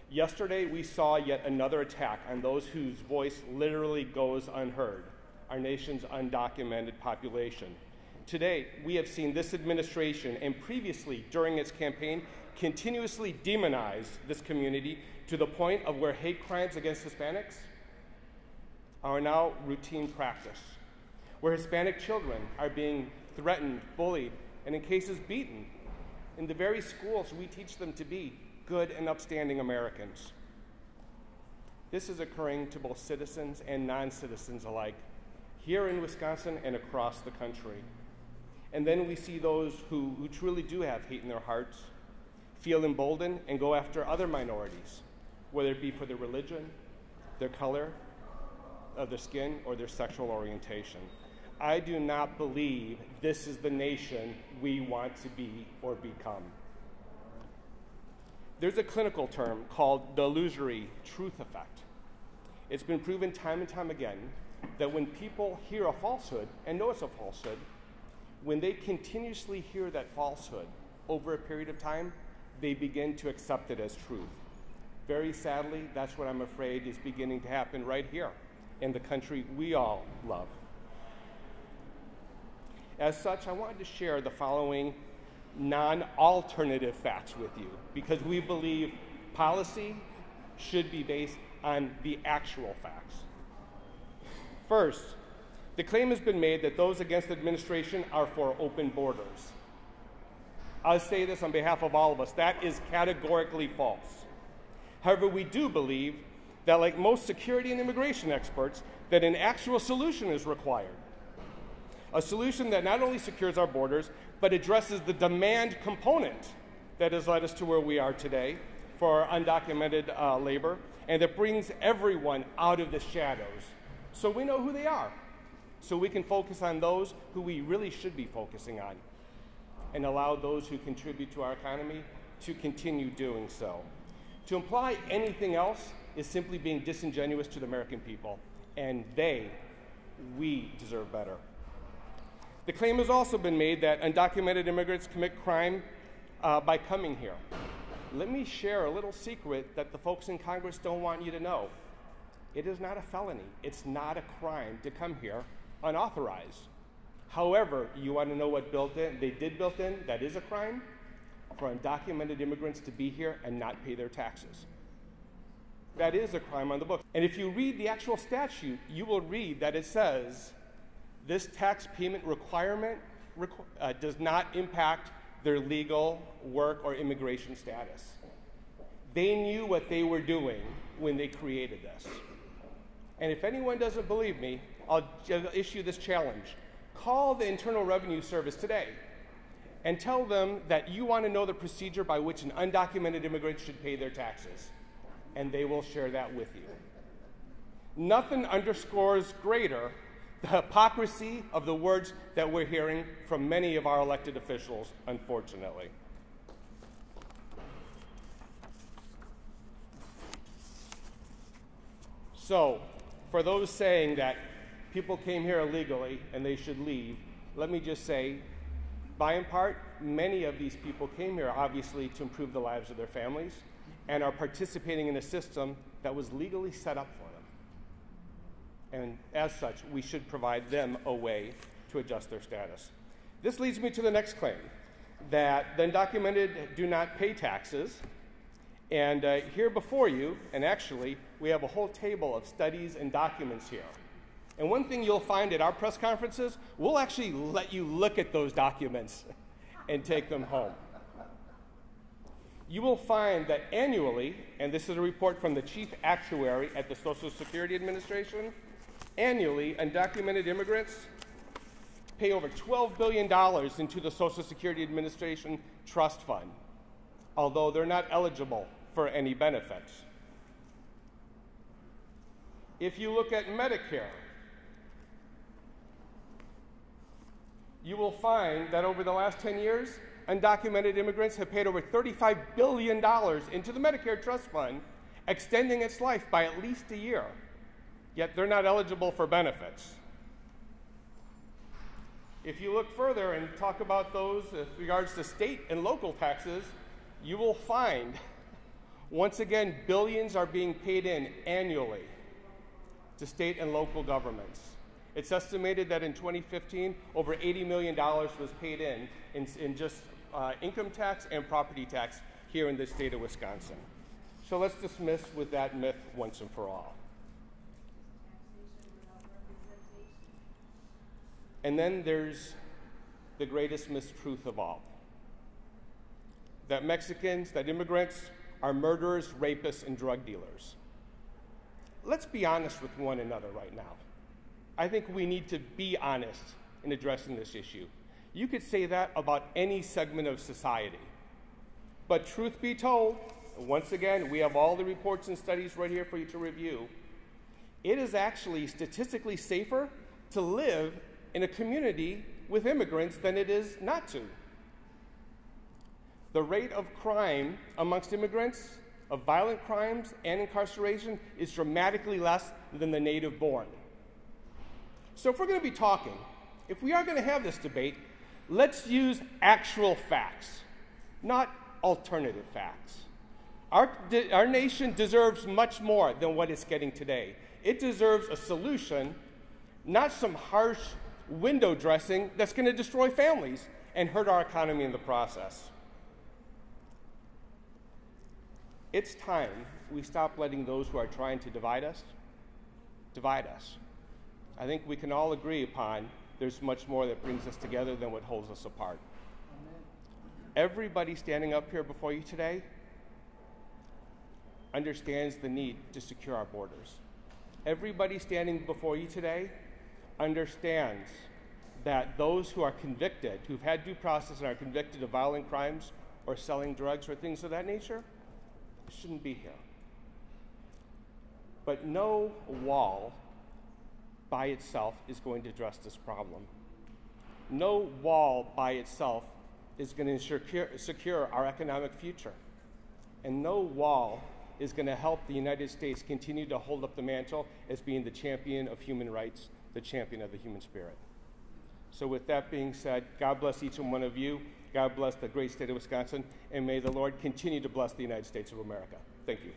Yesterday, we saw yet another attack on those whose voice literally goes unheard, our nation's undocumented population. Today, we have seen this administration, and previously during its campaign, continuously demonize this community to the point of where hate crimes against Hispanics are now routine practice, where Hispanic children are being threatened, bullied, and in cases beaten in the very schools we teach them to be good and upstanding Americans. This is occurring to both citizens and non-citizens alike, here in Wisconsin and across the country. And then we see those who truly do have hate in their hearts, feel emboldened, and go after other minorities, whether it be for their religion, their color of their skin, or their sexual orientation. I do not believe this is the nation we want to be or become. There's a clinical term called the illusory truth effect. It's been proven time and time again that when people hear a falsehood and know it's a falsehood, when they continuously hear that falsehood over a period of time, they begin to accept it as truth. Very sadly, that's what I'm afraid is beginning to happen right here in the country we all love. As such, I wanted to share the following non-alternative facts with you, because we believe policy should be based on the actual facts. First, the claim has been made that those against the administration are for open borders. I'll say this on behalf of all of us. That is categorically false. However, we do believe that, like most security and immigration experts, that an actual solution is required. A solution that not only secures our borders, but addresses the demand component that has led us to where we are today for our undocumented labor, and that brings everyone out of the shadows so we know who they are, so we can focus on those who we really should be focusing on, and allow those who contribute to our economy to continue doing so. To imply anything else is simply being disingenuous to the American people, and we deserve better. The claim has also been made that undocumented immigrants commit crime by coming here. Let me share a little secret that the folks in Congress don't want you to know. It is not a felony. It's not a crime to come here unauthorized. However, you want to know what they did built in, that is a crime, for undocumented immigrants to be here and not pay their taxes. That is a crime on the books. And if you read the actual statute, you will read that it says this tax payment requirement does not impact their legal work or immigration status. They knew what they were doing when they created this. And if anyone doesn't believe me, I'll issue this challenge. Call the Internal Revenue Service today and tell them that you want to know the procedure by which an undocumented immigrant should pay their taxes, and they will share that with you. Nothing underscores greater the hypocrisy of the words that we're hearing from many of our elected officials, unfortunately. So, for those saying that people came here illegally and they should leave, let me just say, by and part, many of these people came here obviously to improve the lives of their families and are participating in a system that was legally set up for them. And as such, we should provide them a way to adjust their status. This leads me to the next claim, that the undocumented do not pay taxes. And here before you, and actually, we have a whole table of studies and documents here. And one thing you'll find at our press conferences, we'll actually let you look at those documents and take them home. You will find that annually, and this is a report from the chief actuary at the Social Security Administration, annually, undocumented immigrants pay over $12 billion into the Social Security Administration trust fund, although they're not eligible for any benefits. If you look at Medicare, you will find that over the last 10 years, undocumented immigrants have paid over $35 billion into the Medicare trust fund, extending its life by at least a year, yet they're not eligible for benefits. If you look further and talk about those with regards to state and local taxes, you will find Once again, billions are being paid in annually to state and local governments. It's estimated that in 2015, over $80 million was paid in just income tax and property tax here in the state of Wisconsin. So let's dismiss with that myth once and for all. And then there's the greatest mistruth of all. That Mexicans, that immigrants are murderers, rapists, and drug dealers. Let's be honest with one another right now. I think we need to be honest in addressing this issue. You could say that about any segment of society. But truth be told, once again, we have all the reports and studies right here for you to review. It is actually statistically safer to live in a community with immigrants than it is not to. The rate of crime amongst immigrants, of violent crimes and incarceration, is dramatically less than the native born. So if we're going to be talking, if we are going to have this debate, let's use actual facts, not alternative facts. Our nation deserves much more than what it's getting today. It deserves a solution, not some harsh window dressing that's going to destroy families and hurt our economy in the process. It's time we stop letting those who are trying to divide us. I think we can all agree upon there's much more that brings us together than what holds us apart. Amen. Everybody standing up here before you today understands the need to secure our borders. Everybody standing before you today understands that those who are convicted, who've had due process and are convicted of violent crimes or selling drugs or things of that nature, shouldn't be here. But no wall by itself is going to address this problem. No wall by itself is going to secure our economic future. And no wall is going to help the United States continue to hold up the mantle as being the champion of human rights, the champion of the human spirit. So with that being said, God bless each and one of you. God bless the great state of Wisconsin, and may the Lord continue to bless the United States of America. Thank you.